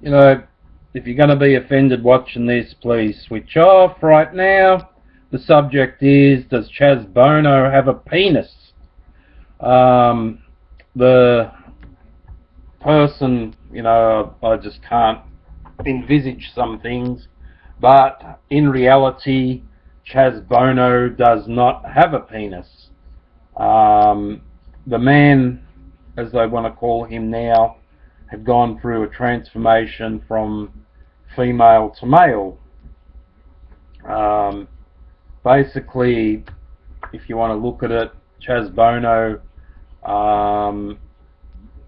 You know, if you're going to be offended watching this, please switch off right now. The subject is, does Chaz Bono have a penis? The person, I just can't envisage some things, but in reality, Chaz Bono does not have a penis. The man, as they want to call him now, had gone through a transformation from female to male. Basically, if you want to look at it, Chaz Bono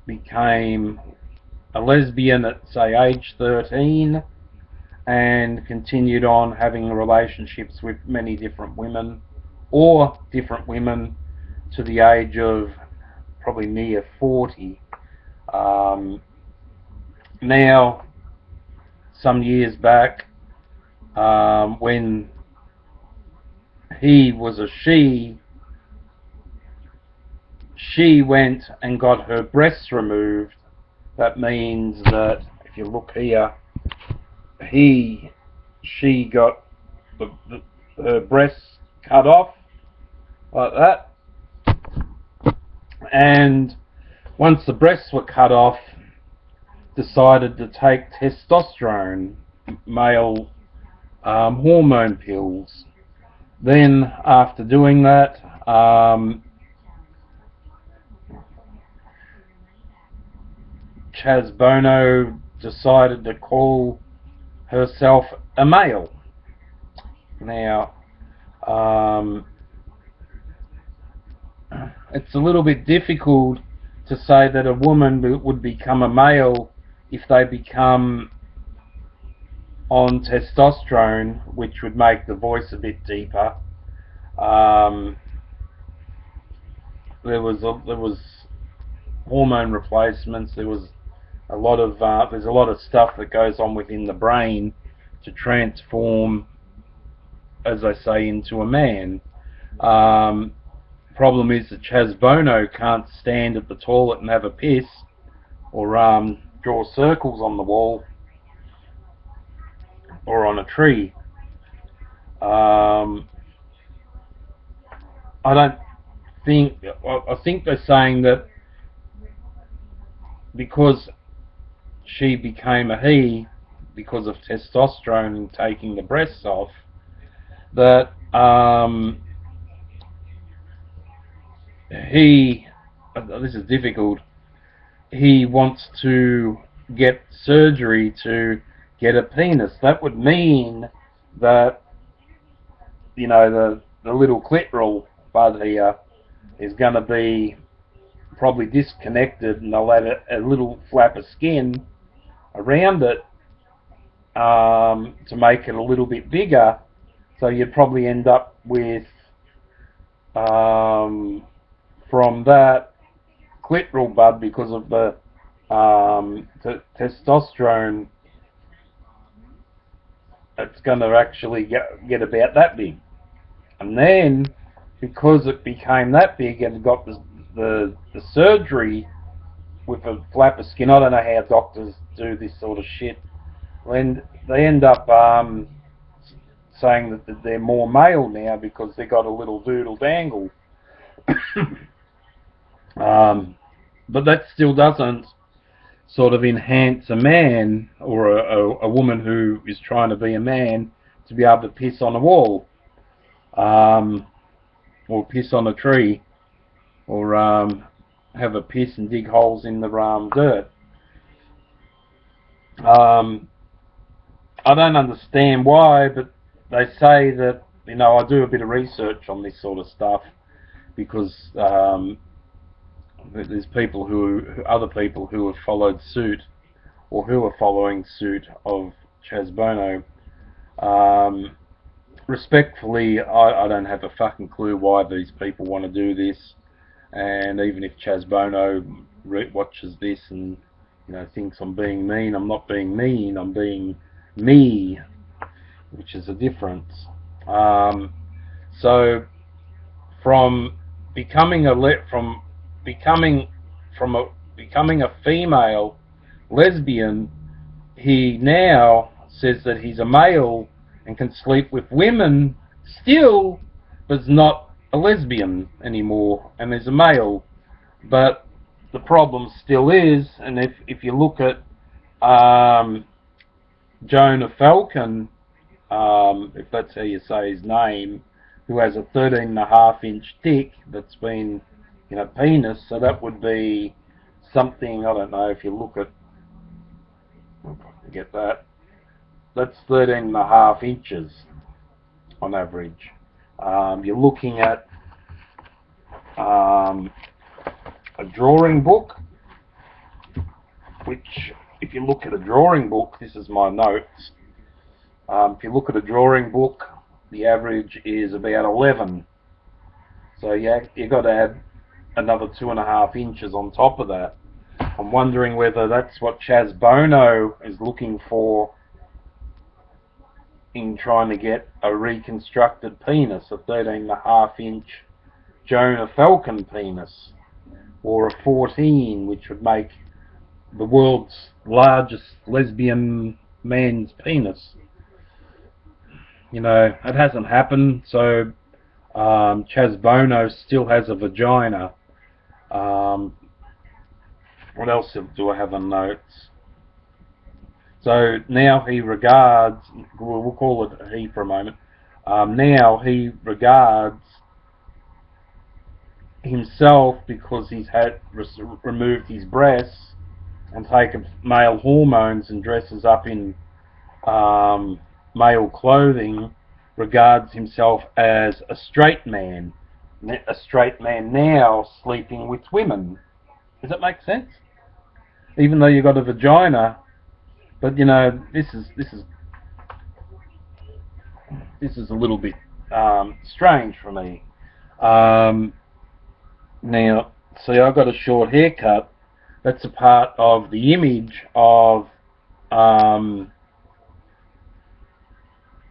became a lesbian at, say, age 13 and continued on having relationships with many different women, or different women, to the age of probably near 40. Now, some years back, when he was a she went and got her breasts removed. That means that, if you look here, she got her breasts cut off like that, and once the breasts were cut off, decided to take testosterone, male hormone pills. Then, after doing that, Chaz Bono decided to call herself a male. Now, it's a little bit difficult to say that a woman would become a male if they become on testosterone, which would make the voice a bit deeper. There was hormone replacements. There was there's a lot of stuff that goes on within the brain to transform, as I say, into a man. Problem is that Chaz Bono can't stand at the toilet and have a piss, or draw circles on the wall or on a tree. I think they're saying that because she became a he, because of testosterone and taking the breasts off, that this is difficult, he wants to get surgery to get a penis. That would mean that, the little clitoral bud here is going to be probably disconnected, and they'll add a little flap of skin around it to make it a little bit bigger. So you'd probably end up with, from that clitoral bud, because of the testosterone, it's going to actually get about that big. And then, because it became that big and got the surgery with a flap of skin, I don't know how doctors do this sort of shit, when they end up saying that they're more male now because they got a little doodle dangle. But that still doesn't sort of enhance a man, or a woman who is trying to be a man, to be able to piss on a wall, or piss on a tree, or have a piss and dig holes in the dirt. I don't understand why, but they say that, I do a bit of research on this sort of stuff, because there's other people who have followed suit, or who are following suit of Chaz Bono. Respectfully, I don't have a fucking clue why these people want to do this, and even if Chaz Bono watches this and thinks I'm being mean, I'm not being mean, I'm being me, which is a difference. So from becoming a female lesbian, he now says that he's a male and can sleep with women still, but is not a lesbian anymore and is a male. But the problem still is, and if you look at Jonah Falcon, if that's how you say his name, who has a 13.5-inch dick that's been, penis, so that would be something, I don't know, if you look at, if I can get that, that's 13.5 inches on average. You're looking at a drawing book, which, if you look at a drawing book, this is my notes, if you look at a drawing book, the average is about 11. So you got to add another 2.5 inches on top of that. I'm wondering whether that's what Chaz Bono is looking for in trying to get a reconstructed penis, a 13.5-inch Jonah Falcon penis, or a 14, which would make the world's largest lesbian man's penis. It hasn't happened, so Chaz Bono still has a vagina. What else do I have on notes? So now he regards, we'll call it he for a moment, now he regards himself, because he's had removed his breasts and taken male hormones and dresses up in male clothing, regards himself as a straight man now sleeping with women. Does that make sense? Even though you've got a vagina, but this is a little bit strange for me. Now, see, I've got a short haircut. That's a part of the image of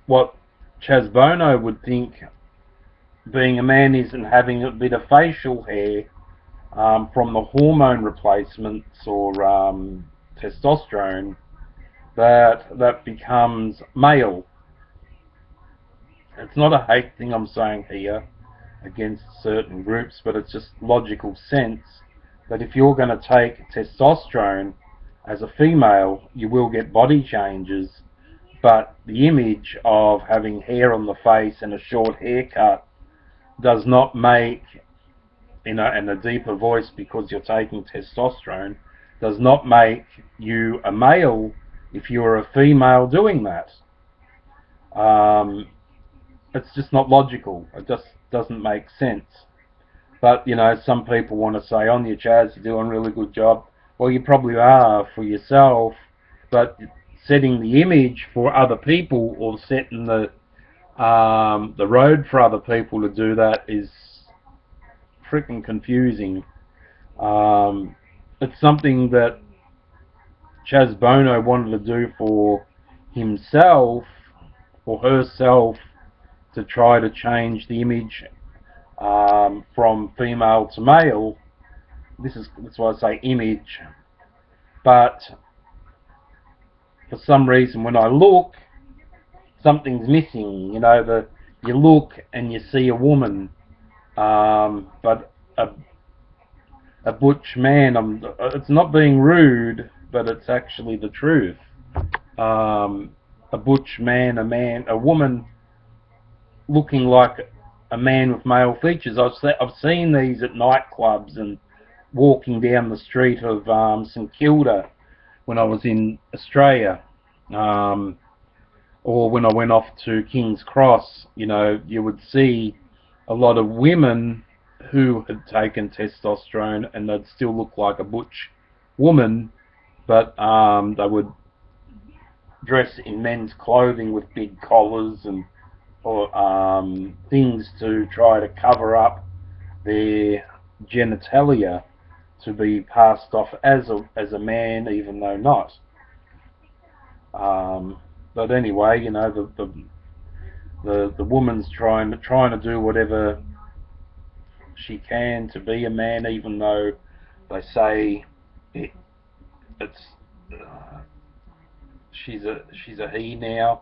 what Chaz Bono would think being a man is, and having a bit of facial hair from the hormone replacements or testosterone, that becomes male. It's not a hate thing I'm saying here against certain groups, but it's just logical sense that if you're going to take testosterone as a female, you will get body changes, but the image of having hair on the face and a short haircut does not make, and a deeper voice because you're taking testosterone, does not make you a male if you're a female doing that. It's just not logical. It just doesn't make sense. But, some people want to say, on your Chaz, you're doing a really good job. Well, you probably are for yourself, but setting the image for other people, or setting the road for other people to do that, is freaking confusing. It's something that Chaz Bono wanted to do for himself, or herself, to try to change the image from female to male. That's why I say image. But for some reason, when I look, something's missing. You look and you see a woman, but a butch man. It's not being rude, but it's actually the truth. A butch man, a woman looking like a man with male features. I've seen these at nightclubs and walking down the street of St Kilda when I was in Australia, or when I went off to King's Cross. You would see a lot of women who had taken testosterone, and they'd still look like a butch woman, but they would dress in men's clothing with big collars and or things to try to cover up their genitalia, to be passed off as a man, even though not. But anyway, the woman's trying to do whatever she can to be a man, even though they say it's she's a he now.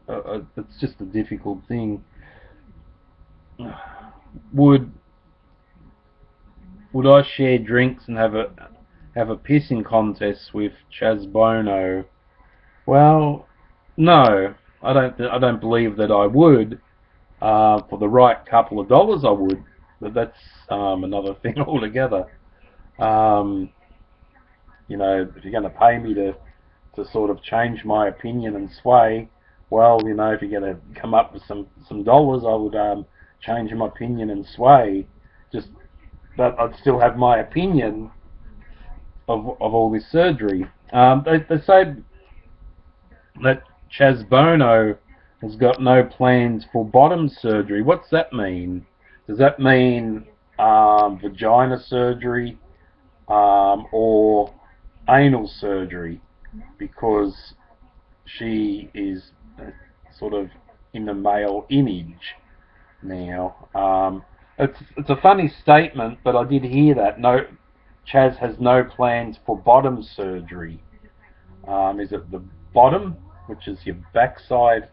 It's just a difficult thing. Would would I share drinks and have a pissing contest with Chaz Bono? Well, no, I don't believe that I would. For the right couple of dollars, I would, but that's another thing altogether. Um, you know, if you're going to pay me to sort of change my opinion and sway, well, you know, if you're going to come up with some dollars, I would change my opinion and sway. Just, but I'd still have my opinion of all this surgery. They say that Chaz Bono has got no plans for bottom surgery. What's that mean? Does that mean vagina surgery or anal surgery? Because she is sort of in the male image now. It's a funny statement, but I did hear that. No, Chaz has no plans for bottom surgery. Is it the bottom, which is your backside,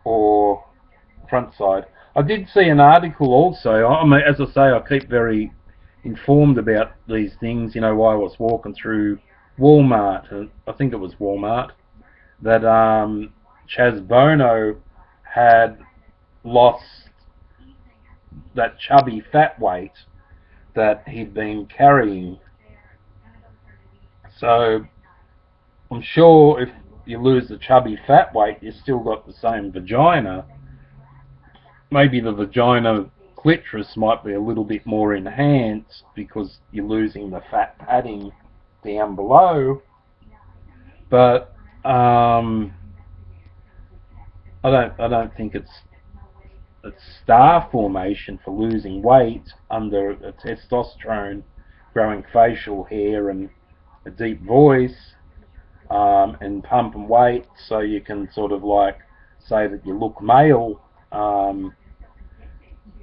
or front side? I did see an article also. I mean, as I say, I keep very informed about these things. You know, while I was walking through Wal-Mart, I think it was Wal-Mart, that Chaz Bono had lost that chubby fat weight that he'd been carrying. So I'm sure if you lose the chubby fat weight, you've still got the same vagina. Maybe the vagina clitoris might be a little bit more enhanced because you're losing the fat padding down below. But I don't think it's star formation for losing weight under a testosterone, growing facial hair and a deep voice, and pumping weight so you can sort of like say that you look male.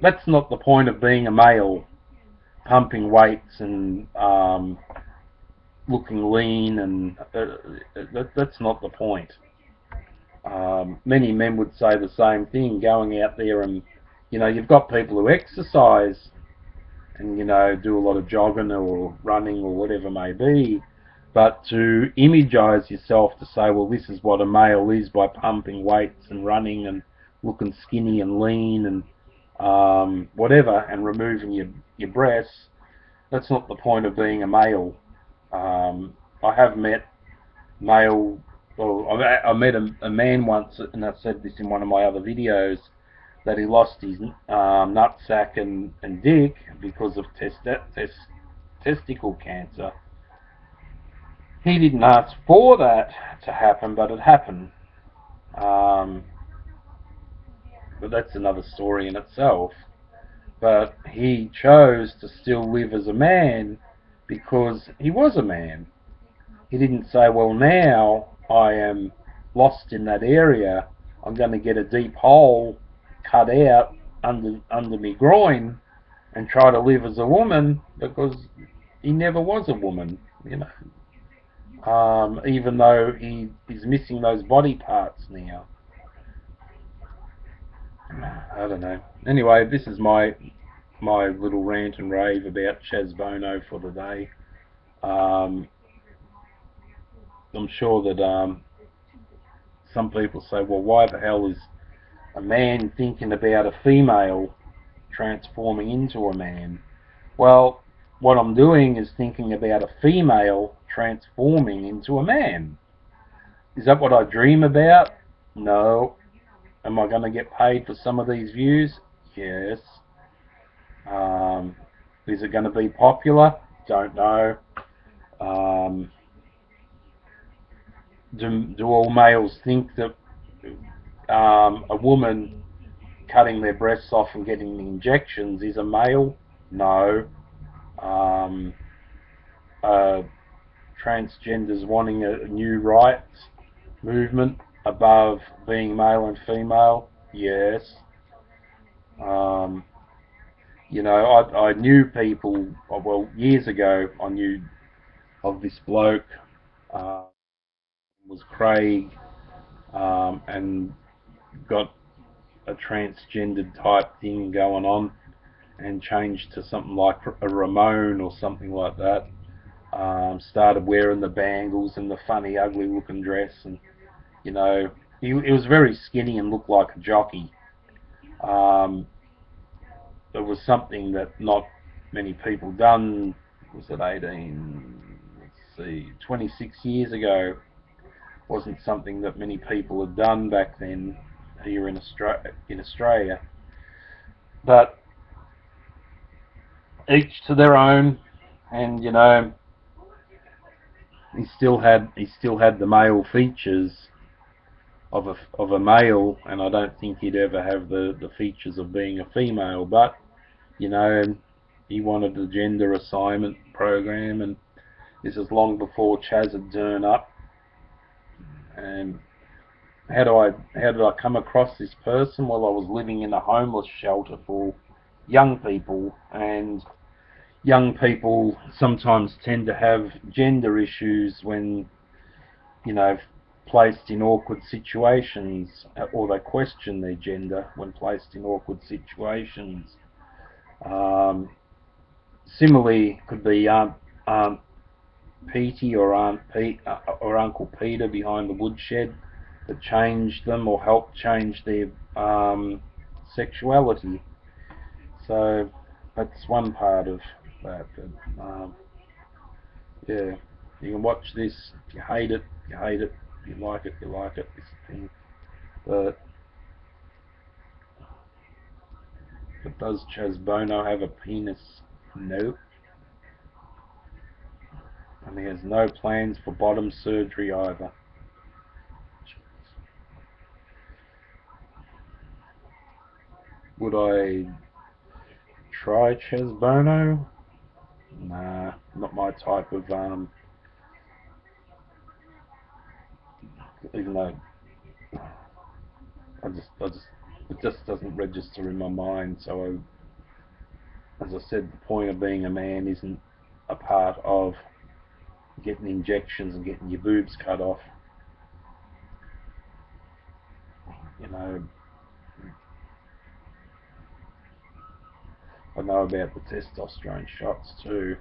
That's not the point of being a male, pumping weights and looking lean, and that's not the point. Many men would say the same thing, going out there and, you know, you've got people who exercise and, you know, do a lot of jogging or running or whatever it may be, but to imagize yourself to say, well, this is what a male is by pumping weights and running and looking skinny and lean and whatever, and removing your breasts, that's not the point of being a male. I have met male, well, I met a man once, and I've said this in one of my other videos, that he lost his nutsack and dick because of testicle cancer. He didn't ask for that to happen, but it happened. But that's another story in itself. But he chose to still live as a man because he was a man. He didn't say, well, now I am lost in that area, I'm going to get a deep hole cut out under me groin and try to live as a woman, because he never was a woman, you know. Even though he's missing those body parts now. I don't know. Anyway, this is my little rant and rave about Chaz Bono for the day. I'm sure that some people say, well, why the hell is a man thinking about a female transforming into a man? Well, what I'm doing is thinking about a female transforming into a man. Is that what I dream about? No. Am I going to get paid for some of these views? Yes. Is it going to be popular? Don't know. Do all males think that a woman cutting their breasts off and getting the injections is a male? No. Transgenders wanting a new rights movement above being male and female? Yes. You know, I knew people, well, years ago, I knew of this bloke uh, was Craig, and got a transgendered type thing going on, and changed to something like a Ramon or something like that. Started wearing the bangles and the funny, ugly looking dress, and you know, he was very skinny and looked like a jockey. Um, it was something that not many people done. Was it 18? Let's see, 26 years ago. Wasn't something that many people had done back then here in Australia. But each to their own, and you know, he still had the male features of a male, and I don't think he'd ever have the features of being a female. But you know, he wanted the gender assignment program, and this is long before Chaz had turned up. And how did I come across this person? Well, I was living in a homeless shelter for young people, and young people sometimes tend to have gender issues when, you know, placed in awkward situations, or they question their gender when placed in awkward situations. Um, Similarly, could be Aunt Petey or Aunt Pete or Uncle Peter behind the woodshed that changed them or helped change their sexuality. So that's one part of that. But, yeah, you can watch this. You hate it, you hate it. You like it, you like it. This thing. But does Chaz Bono have a penis? No. And he has no plans for bottom surgery either. Would I try Chaz Bono? Nah, not my type of even though it just doesn't register in my mind. So as I said, the point of being a man isn't a part of getting injections and getting your boobs cut off. You know, I know about the testosterone shots too.